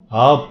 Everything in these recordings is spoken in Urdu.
آپ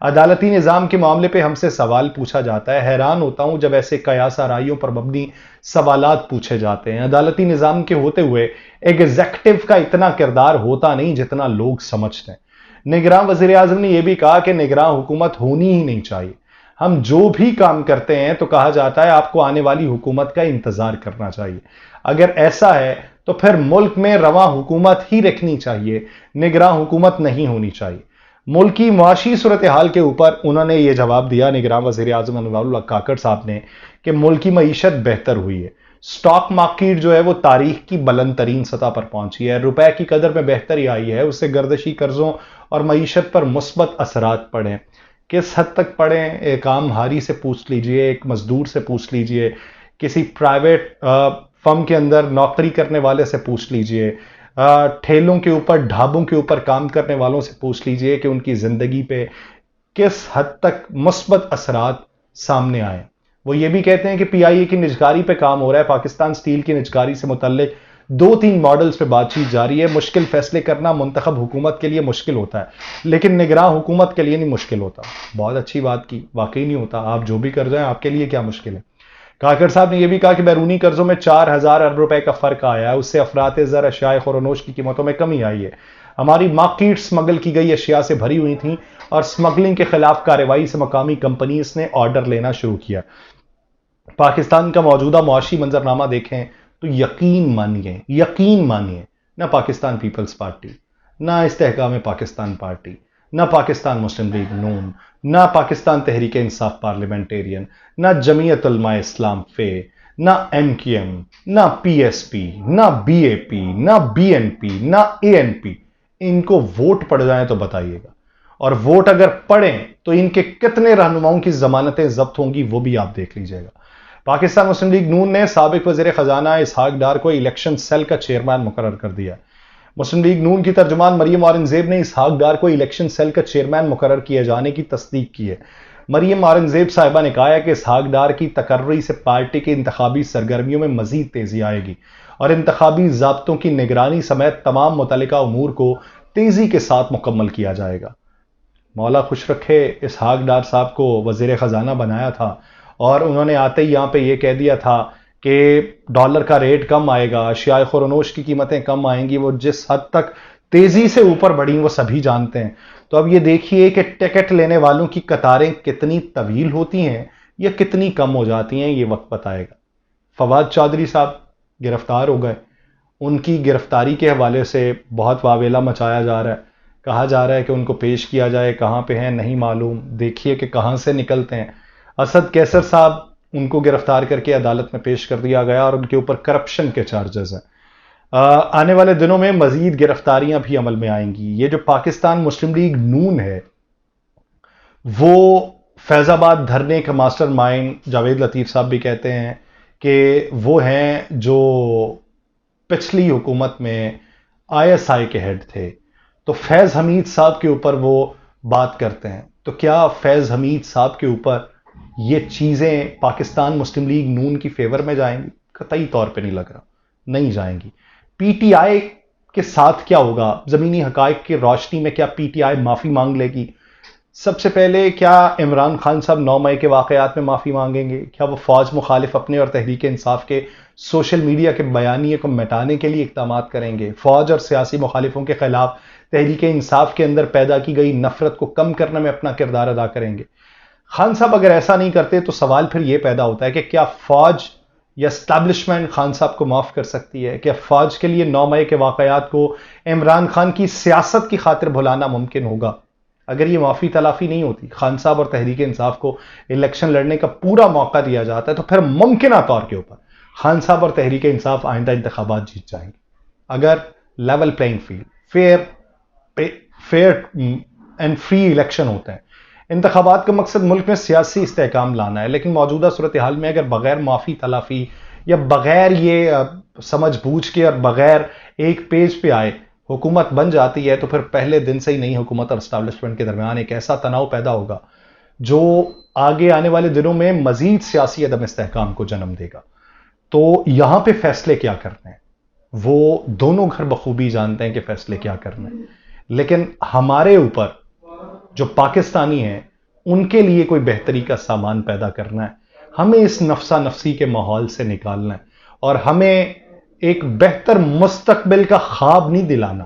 عدالتی نظام کے معاملے پہ ہم سے سوال پوچھا جاتا ہے، حیران ہوتا ہوں جب ایسے قیاس آرائیوں پر مبنی سوالات پوچھے جاتے ہیں۔ عدالتی نظام کے ہوتے ہوئے ایگزیکٹو کا اتنا کردار ہوتا نہیں جتنا لوگ سمجھتے ہیں۔ نگراں وزیر اعظم نے یہ بھی کہا کہ نگراں حکومت ہونی ہی نہیں چاہیے۔ ہم جو بھی کام کرتے ہیں تو کہا جاتا ہے آپ کو آنے والی حکومت کا انتظار کرنا چاہیے۔ اگر ایسا ہے تو پھر ملک میں رواں حکومت ہی رکھنی چاہیے، نگراں حکومت نہیں ہونی چاہیے۔ ملکی معاشی صورتحال کے اوپر انہوں نے یہ جواب دیا نگراں وزیر اعظم انوار اللہ کاکڑ صاحب نے کہ ملکی معیشت بہتر ہوئی ہے، سٹاک مارکیٹ جو ہے وہ تاریخ کی بلند ترین سطح پر پہنچی ہے، روپے کی قدر میں بہتری آئی ہے، اس سے گردشی قرضوں اور معیشت پر مثبت اثرات پڑے۔ کس حد تک پڑے؟ ایک عام ہاری سے پوچھ لیجئے، ایک مزدور سے پوچھ لیجئے، کسی پرائیویٹ فرم کے اندر نوکری کرنے والے سے پوچھ لیجئے، ٹھیلوں کے اوپر ڈھابوں کے اوپر کام کرنے والوں سے پوچھ لیجئے کہ ان کی زندگی پہ کس حد تک مثبت اثرات سامنے آئے۔ وہ یہ بھی کہتے ہیں کہ پی آئی اے کی نجکاری پہ کام ہو رہا ہے، پاکستان سٹیل کی نجکاری سے متعلق 2-3 ماڈلز پہ بات چیت جاری ہے۔ مشکل فیصلے کرنا منتخب حکومت کے لیے مشکل ہوتا ہے لیکن نگراں حکومت کے لیے نہیں مشکل ہوتا۔ بہت اچھی بات کی، واقعی نہیں ہوتا، آپ جو بھی کر جائیں آپ کے لیے کیا مشکل ہے۔ کاکڑ صاحب نے یہ بھی کہا کہ بیرونی قرضوں میں 4000 ارب روپے کا فرق آیا ہے، اس سے افراط زر، اشیاء خورونوش کی قیمتوں میں کمی آئی ہے۔ ہماری مارکیٹ سمگل کی گئی اشیاء سے بھری ہوئی تھیں اور سمگلنگ کے خلاف کارروائی سے مقامی کمپنیز نے آرڈر لینا شروع کیا۔ پاکستان کا موجودہ معاشی منظرنامہ دیکھیں تو یقین مانیے نہ پاکستان پیپلز پارٹی، نہ استحکام پاکستان پارٹی، نہ پاکستان مسلم لیگ نون، نہ پاکستان تحریک انصاف پارلیمنٹیرین، نہ جمعیت علماء اسلام فے، نہ ایم کیو ایم، نہ پی ایس پی، نہ بی اے پی، نہ بی این پی، نہ اے این پی، ان کو ووٹ پڑ جائیں تو بتائیے گا، اور ووٹ اگر پڑیں تو ان کے کتنے رہنماؤں کی ضمانتیں ضبط ہوں گی وہ بھی آپ دیکھ لیجئے گا۔ پاکستان مسلم لیگ نون نے سابق وزیر خزانہ اسحاق ڈار کو الیکشن سیل کا چیئرمین مقرر کر دیا۔ مسلم لیگ نون کی ترجمان مریم اورنگزیب نے اسحاق ڈار کو الیکشن سیل کا چیئرمین مقرر کیے جانے کی تصدیق کی ہے۔ مریم اورنگزیب صاحبہ نے کہا ہے کہ اسحاق ڈار کی تقرری سے پارٹی کی انتخابی سرگرمیوں میں مزید تیزی آئے گی اور انتخابی ضابطوں کی نگرانی سمیت تمام متعلقہ امور کو تیزی کے ساتھ مکمل کیا جائے گا۔ مولا خوش رکھے، اسحاق ڈار صاحب کو وزیر خزانہ بنایا تھا اور انہوں نے آتے ہی یہاں پہ یہ کہہ دیا تھا کہ ڈالر کا ریٹ کم آئے گا، اشیاء خورونوش کی قیمتیں کم آئیں گی۔ وہ جس حد تک تیزی سے اوپر بڑھیں وہ سبھی جانتے ہیں۔ تو اب یہ دیکھیے کہ ٹکٹ لینے والوں کی قطاریں کتنی طویل ہوتی ہیں یا کتنی کم ہو جاتی ہیں، یہ وقت بتائے گا۔ فواد چودھری صاحب گرفتار ہو گئے، ان کی گرفتاری کے حوالے سے بہت واویلا مچایا جا رہا ہے، کہا جا رہا ہے کہ ان کو پیش کیا جائے، کہاں پہ ہیں نہیں معلوم، دیکھیے کہ کہاں سے نکلتے ہیں۔ اسد کیسر صاحب، ان کو گرفتار کر کے عدالت میں پیش کر دیا گیا اور ان کے اوپر کرپشن کے چارجز ہیں۔ آنے والے دنوں میں مزید گرفتاریاں بھی عمل میں آئیں گی۔ یہ جو پاکستان مسلم لیگ نون ہے وہ فیض آباد دھرنے کا ماسٹر مائنڈ جاوید لطیف صاحب بھی کہتے ہیں کہ وہ ہیں جو پچھلی حکومت میں آئی ایس آئی کے ہیڈ تھے، تو فیض حمید صاحب کے اوپر وہ بات کرتے ہیں۔ تو کیا فیض حمید صاحب کے اوپر یہ چیزیں پاکستان مسلم لیگ نون کی فیور میں جائیں گی؟ قطعی طور پہ نہیں لگ رہا، نہیں جائیں گی۔ پی ٹی آئی کے ساتھ کیا ہوگا؟ زمینی حقائق کی روشنی میں کیا پی ٹی آئی معافی مانگ لے گی؟ سب سے پہلے کیا عمران خان صاحب 9 مئی کے واقعات میں معافی مانگیں گے؟ کیا وہ فوج مخالف اپنے اور تحریک انصاف کے سوشل میڈیا کے بیانیے کو مٹانے کے لیے اقدامات کریں گے؟ فوج اور سیاسی مخالفوں کے خلاف تحریک انصاف کے اندر پیدا کی گئی نفرت کو کم کرنے میں اپنا کردار ادا کریں گے؟ خان صاحب اگر ایسا نہیں کرتے تو سوال پھر یہ پیدا ہوتا ہے کہ کیا فوج یا اسٹیبلشمنٹ خان صاحب کو معاف کر سکتی ہے؟ کیا فوج کے لیے 9 مئی کے واقعات کو عمران خان کی سیاست کی خاطر بھلانا ممکن ہوگا؟ اگر یہ معافی تلافی نہیں ہوتی، خان صاحب اور تحریک انصاف کو الیکشن لڑنے کا پورا موقع دیا جاتا ہے، تو پھر ممکنہ طور کے اوپر خان صاحب اور تحریک انصاف آئندہ انتخابات جیت جائیں گے، اگر level playing field, fair and free election ہوتے ہیں۔ انتخابات کا مقصد ملک میں سیاسی استحکام لانا ہے، لیکن موجودہ صورتحال میں اگر بغیر معافی تلافی یا بغیر یہ سمجھ بوجھ کے اور بغیر ایک پیج پہ آئے حکومت بن جاتی ہے، تو پھر پہلے دن سے ہی نئی حکومت اور اسٹیبلشمنٹ کے درمیان ایک ایسا تناؤ پیدا ہوگا جو آگے آنے والے دنوں میں مزید سیاسی عدم استحکام کو جنم دے گا۔ تو یہاں پہ فیصلے کیا کرنے ہیں وہ دونوں گھر بخوبی جانتے ہیں کہ فیصلے کیا کرنے ہیں، لیکن ہمارے اوپر جو پاکستانی ہیں ان کے لیے کوئی بہتری کا سامان پیدا کرنا ہے، ہمیں اس نفسا نفسی کے ماحول سے نکالنا ہے، اور ہمیں ایک بہتر مستقبل کا خواب نہیں دلانا،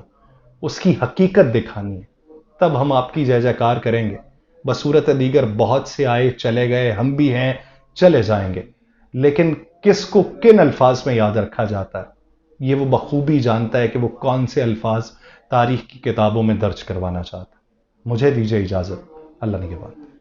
اس کی حقیقت دکھانی ہے۔ تب ہم آپ کی جے جےکار کریں گے۔ بصورت دیگر بہت سے آئے چلے گئے، ہم بھی ہیں، چلے جائیں گے، لیکن کس کو کن الفاظ میں یاد رکھا جاتا ہے یہ وہ بخوبی جانتا ہے کہ وہ کون سے الفاظ تاریخ کی کتابوں میں درج کروانا چاہتا ہے۔ مجھے دیجیے اجازت، اللہ نگہبان۔